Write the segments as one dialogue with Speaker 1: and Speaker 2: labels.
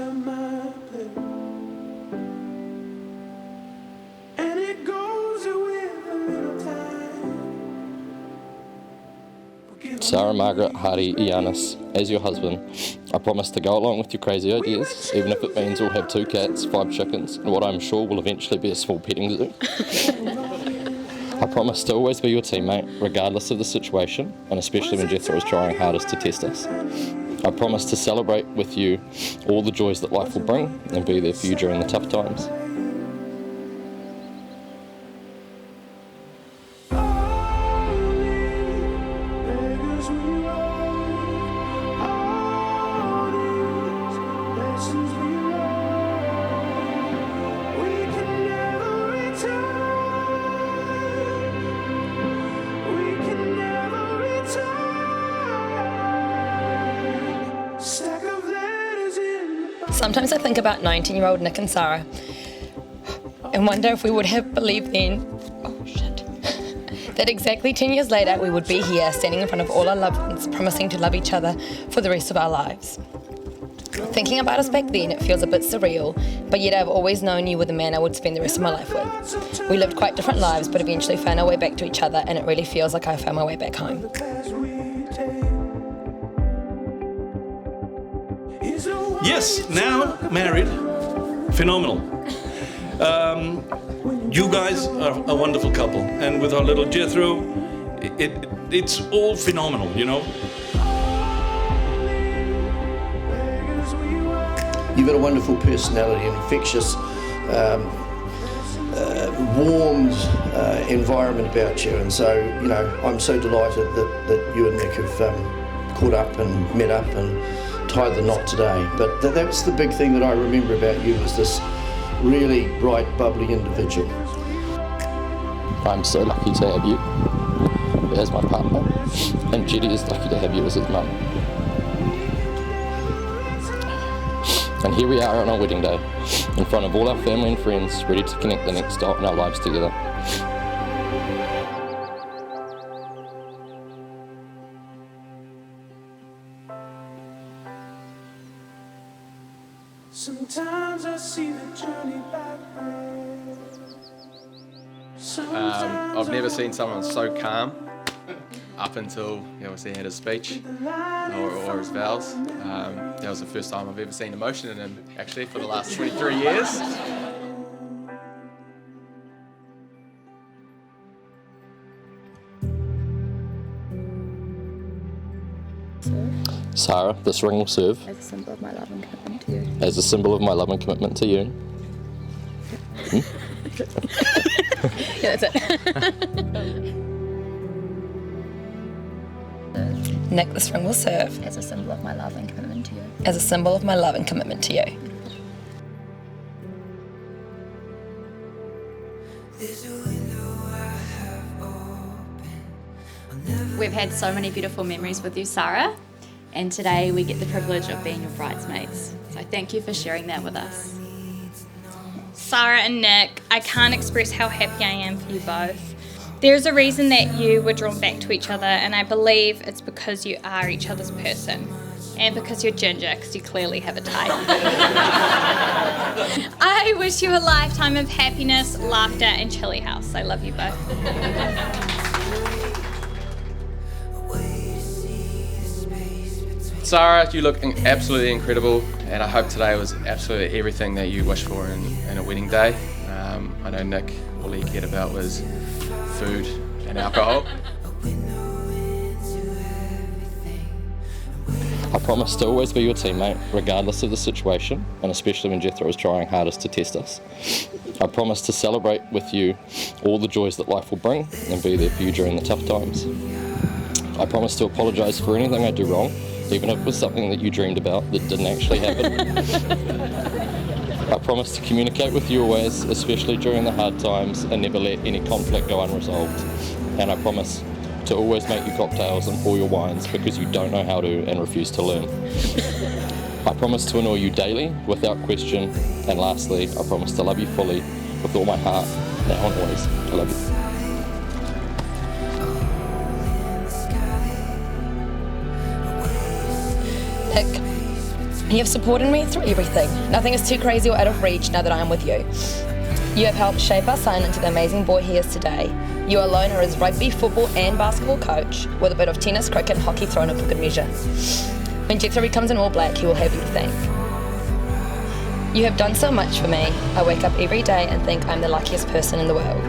Speaker 1: share my plate. And it goes with a little time.
Speaker 2: Sarah Margaret Hardy Iannis, as your husband, I promise to go along with your crazy ideas, even if it means we'll have 2 cats, 5 chickens, and what I'm sure will eventually be a small petting zoo. I promise to always be your teammate, regardless of the situation, and especially when Jethro is trying hardest to test us. I promise to celebrate with you all the joys that life will bring, and be there for you during the tough times.
Speaker 1: Beggars we roll, all these lessons we learn, we can never return, we can never return. Stack of letters in the
Speaker 3: Sometimes I think about 19-year-old Nick and Sarah and wonder if we would have believed then, that exactly 10 years later we would be here standing in front of all our loved ones, promising to love each other for the rest of our lives. Thinking about us back then, it feels a bit surreal, but yet I've always known you were the man I would spend the rest of my life with. We lived quite different lives, but eventually found our way back to each other, and it really feels like I found my way back home.
Speaker 1: class we take. Is a
Speaker 4: Yes, now married. Phenomenal. You guys are a wonderful couple, and with our little Jethro, it's all phenomenal, you know?
Speaker 1: beggars we roll.
Speaker 5: You've got a wonderful personality, an infectious, warm environment about you, and so, you know, I'm so delighted that you and Nick have caught up and met up and tied the knot today. But that's the big thing that I remember about you, was this really bright, bubbly individual.
Speaker 2: I'm so lucky to have you as my partner, and Judy is lucky to have you as his mum. And here we are on our wedding day, in front of all our family and friends, ready to connect the next dot in our lives together.
Speaker 1: Sometimes I see the journey backward.
Speaker 6: I've never seen someone so calm up until he had his speech or his vows. That was the first time I've ever seen emotion in him, actually, for the last 23 years.
Speaker 2: Sarah, this ring will serve
Speaker 7: As a symbol of my love and commitment to you.
Speaker 2: as a symbol of my love and commitment to you.
Speaker 7: Yeah, that's it.
Speaker 3: Nick, this ring will serve
Speaker 7: As a symbol of my love and commitment to you.
Speaker 3: as a symbol of my love and commitment to you.
Speaker 8: We've had so many beautiful memories with you, Sarah, and today we get the privilege of being your bridesmaids. So thank you for sharing that with us.
Speaker 9: Sarah and Nick, I can't express how happy I am for you both. There's a reason that you were drawn back to each other, and I believe it's because you are each other's person. And because you're ginger, because you clearly have a type. I wish you a lifetime of happiness, laughter, and chilly house. I love you both.
Speaker 6: Sarah, you look absolutely incredible, and I hope today was absolutely everything that you wished for in a wedding day. I know Nick, all he cared about was food and alcohol.
Speaker 2: I promise to always be your teammate, regardless of the situation, and especially when Jethro is trying hardest to test us. I promise to celebrate with you all the joys that life will bring, and be there for you during the tough times. I promise to apologise for anything I do wrong, even if it was something that you dreamed about that didn't actually happen. I promise to communicate with you always, especially during the hard times, and never let any conflict go unresolved. And I promise to always make you cocktails and pour your wines because you don't know how to and refuse to learn. I promise to annoy you daily, without question. And lastly, I promise to love you fully, with all my heart, now and always. I love you.
Speaker 3: Nick, You have supported me through everything. Nothing is too crazy or out of reach now that I am with you. You have helped shape our son into the amazing boy he is today. You alone are his rugby, football and basketball coach, with a bit of tennis, cricket and hockey thrown in for good measure. When Jethro becomes an All Black, he will have you to thank. You have done so much for me. I wake up every day and think I'm the luckiest person in the world.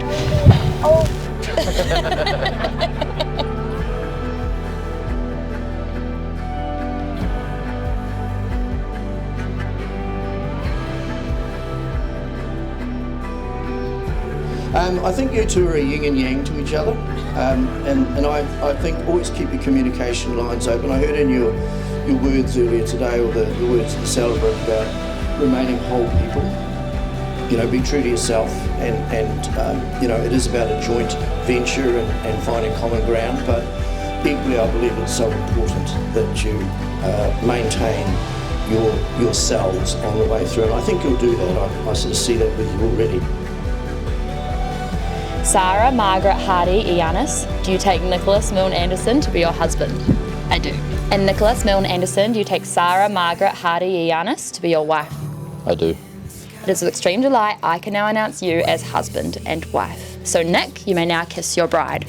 Speaker 5: I think you two are a yin and yang to each other, and I think always keep your communication lines open. I heard in your words earlier today, or the words of the celebrant, about remaining whole people. You know, be true to yourself, and you know, it is about a joint venture and finding common ground, but equally I believe it's so important that you maintain yourselves on the way through, and I think you'll do that. I sort of see that with you already.
Speaker 10: Sarah Margaret Hardy Ianis, do you take Nicholas Milne Anderson to be your husband?
Speaker 3: I do.
Speaker 10: And Nicholas Milne Anderson, do you take Sarah Margaret Hardy Ianis to be your wife?
Speaker 2: I do.
Speaker 10: It is with extreme delight I can now announce you as husband and wife. So Nick, you may now kiss your bride.